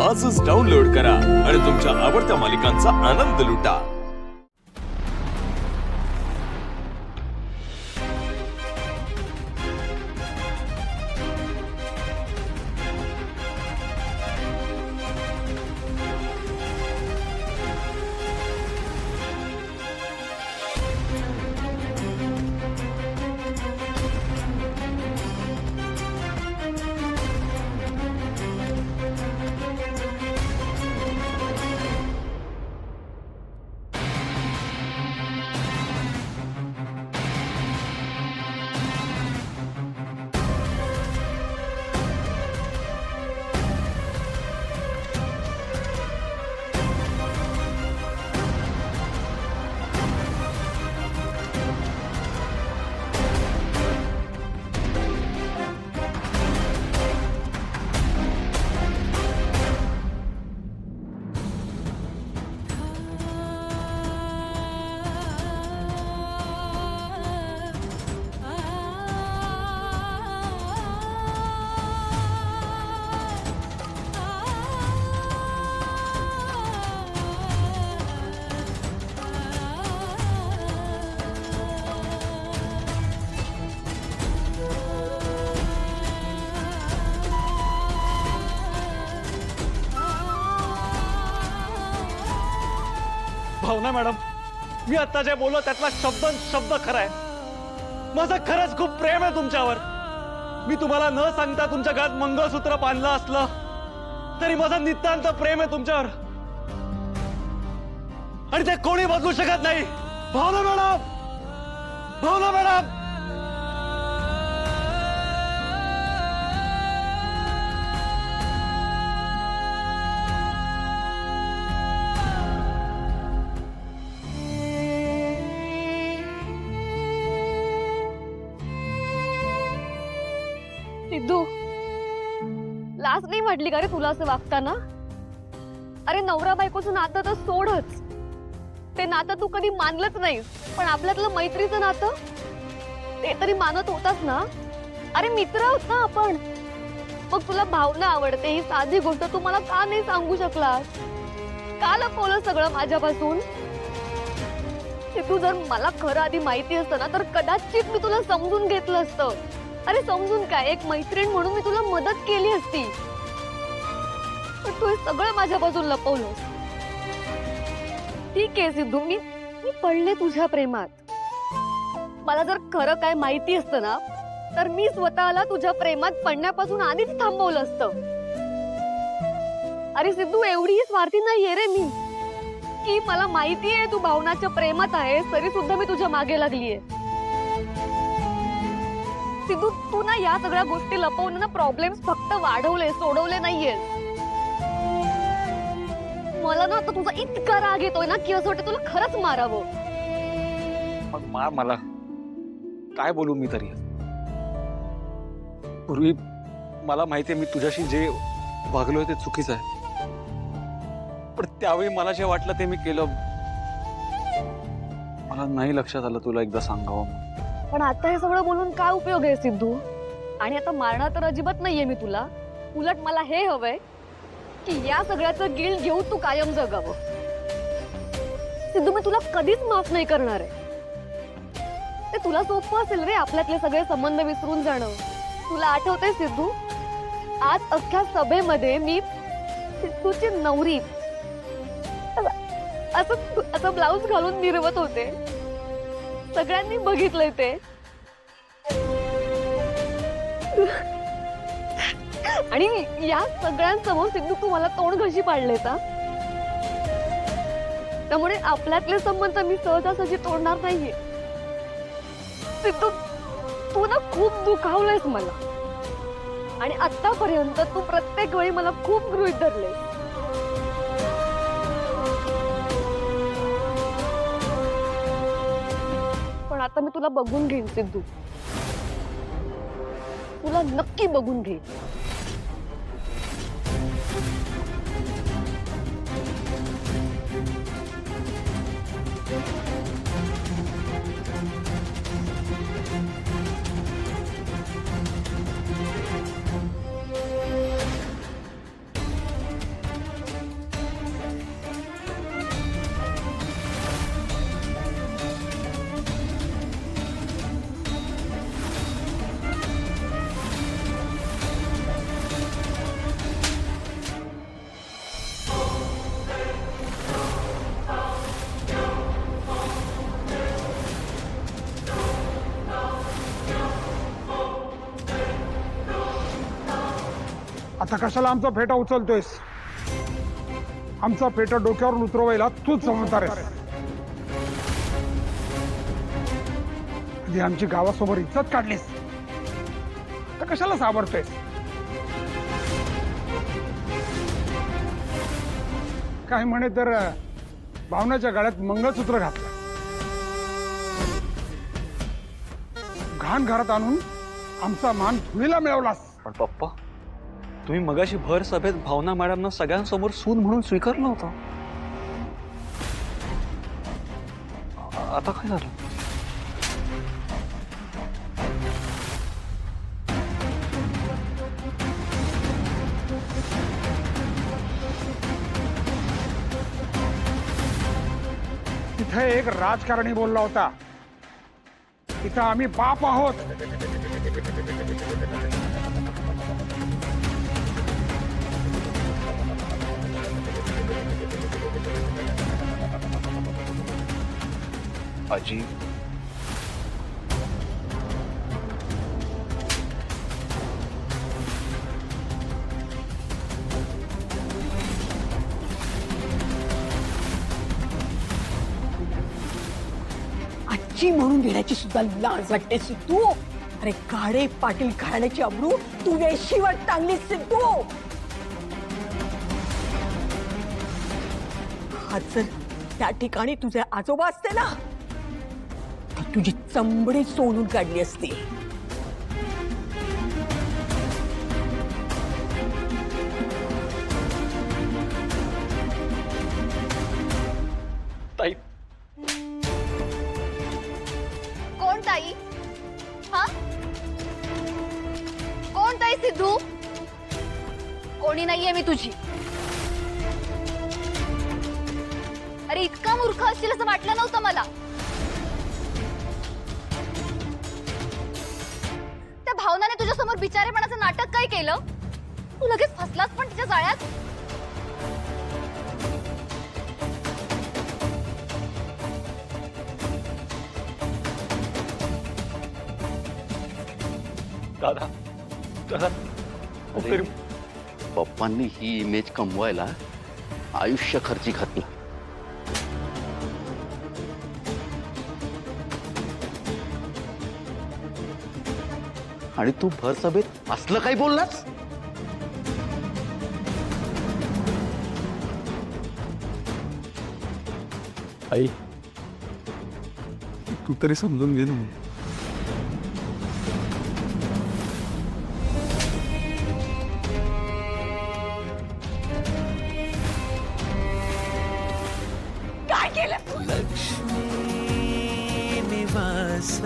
आजच डाउनलोड करा आणि तुमच्या आवडत्या मालिकांचा आनंद लुटा। भावना मॅडम, मी आता जे बोललो त्यातला शब्द खरा आहे। माझं खरंच खूप प्रेम आहे तुमच्यावर। मी तुम्हाला न सांगता तुमच्या गळ्यात मंगळसूत्र बांधलं असलं तरी माझं नितांत प्रेम आहे तुमच्यावर, आणि ते कोणी बदलू शकत नाही। भावना मॅडम, भावना मॅडम, सिद्धू, लाज नाही वाटली का रे तुला असं वागताना? अरे नवरा बायकोचं नातं तर सोडच, ते नातं तू कधी मानलंच नाहीस, पण आपल्यातलं मैत्रीचं नातं ते तरी मानत होतास ना? अरे मित्र आहोत ना आपण। मग तुला भावना आवडते ही साधी गोष्ट तू मला का नाही सांगू शकलास? का लपवलं सगळं माझ्यापासून? सिद्धू, जर मला खरं आधी माहिती असतं ना तर कदाचित मी तुला समजून घेतलं असतं। अरे समजून काय, एक मैत्रीण म्हणून मी तुला मदत केली असती, पण तू हे सगळं माझ्यापासून लपवलंस। ठीक आहे सिद्धू, मी पडले तुझ्या प्रेमात। मला जर खरं काय माहिती असतं ना तर मी स्वतःला तुझ्या प्रेमात पडण्यापासून आधीच थांबवलं असतं। अरे सिद्धू, एवढी स्वार्थी नाहीये रे मी की मला माहिती आहे तू भावनाच्या प्रेमात आहेस तरी सुद्धा मी तुझ्या मागे लागलीये। सिद्धू, तू ना या सगळ्या गोष्टी लपवून ना प्रॉब्लेम्स फक्त वाढवले, सोडवले नाहीये। मला ना आता तुझा इतका राग येतोय ना की असं वाटतं तुला खरंच मारावं। मग मार मला, काय बोलू मी तरी। पूर्वी मला माहिती आहे मी तुझ्याशी जे वागलोय ते चुकीचं आहे, पण त्यावेळी मला जे वाटलं ते मी केलं। मला नाही लक्षात आलं तुला एकदा सांगावं, पण आता हे सगळं बोलून काय उपयोग आहे सिद्धू? आणि आता मारणार तर अजिबात नाहीये मी तुला, उलट मला हे हवंय की या सगळ्याचं गिल्ट घेऊन तू कायम जगावं। सिद्धू, मी तुला कधीच माफ नाही करणार आहे। ते तुला सोपं असेल रे आपल्यातले सगळे संबंध विसरून जाणं। तुला आठवतंय सिद्धू, आज अख्ख्या सभेमध्ये मी सिद्धूची नवरी असं ब्लाउज घालून मिरवत होते, सगळ्यांनी बघितलंय ते। आणि या सगळ्यांसमोर सिद्धू तू मला तोंड घशी पाडलेस। त्यामुळे आपल्यातले संबंध मी सहजासहजी तोडणार नाहीये। सिद्धू, तू ना खूप दुखावलंयस मला, आणि आतापर्यंत तू प्रत्येक वेळी मला खूप गृहीत धरलेस। पण आता मी तुला बघून घेईन सिद्धू, तुला नक्की बघून घेईन। आता कशाला आमचा फेटा उचलतोयस? आमचा फेटा डोक्यावर उतरवायला तूच जबाबदार आहेस. आधी आमची गावासमोर इज्जत काढलीस, आता कशाला सावरतोयस? काय म्हणे तर भावनाच्या गळ्यात मंगळसूत्र घातलं, घाण घरात आणून आमचा मान धुळीला मिळवलास. पण पप्पा, तुम्ही मगाशी भर सभेत भावना मॅडमना सगळ्यांसमोर सून म्हणून स्वीकारलं होतं. आता काय झालं? तिथे एक राजकारणी बोलला होता, इथं आम्ही बाप आहोत. आजी, आजी म्हणून घेण्याची सुद्धा लाज वाटते सिद्धू. अरे गाडे पाटील घराण्याची अब्रू तू वेशीवर टांगली सिद्धू. आज जर त्या ठिकाणी तुझे आजोबा असते ना, तर तुझी चंबडी सोलून काढली असती. ताई, कोण ताई? हा, कोण ताई? सिद्धू, कोणी नाहीये मी तुझी. अरे इतका मूर्ख असशील असं वाटलं नव्हतं मला. त्या भावनाने तुझ्यासमोर बिचारेपणाचं नाटक काय केलं? तू लगेच फसलास पण तिच्या जाळ्यात. दादा, दादा, अरे, पप्पांनी ही इमेज कमवायला आयुष्य खर्ची घातलं. आणि तू भर सभेत असलं काही बोललास? आई, तू तरी समजून घे ना. काय केलं? लक्ष्मी निवास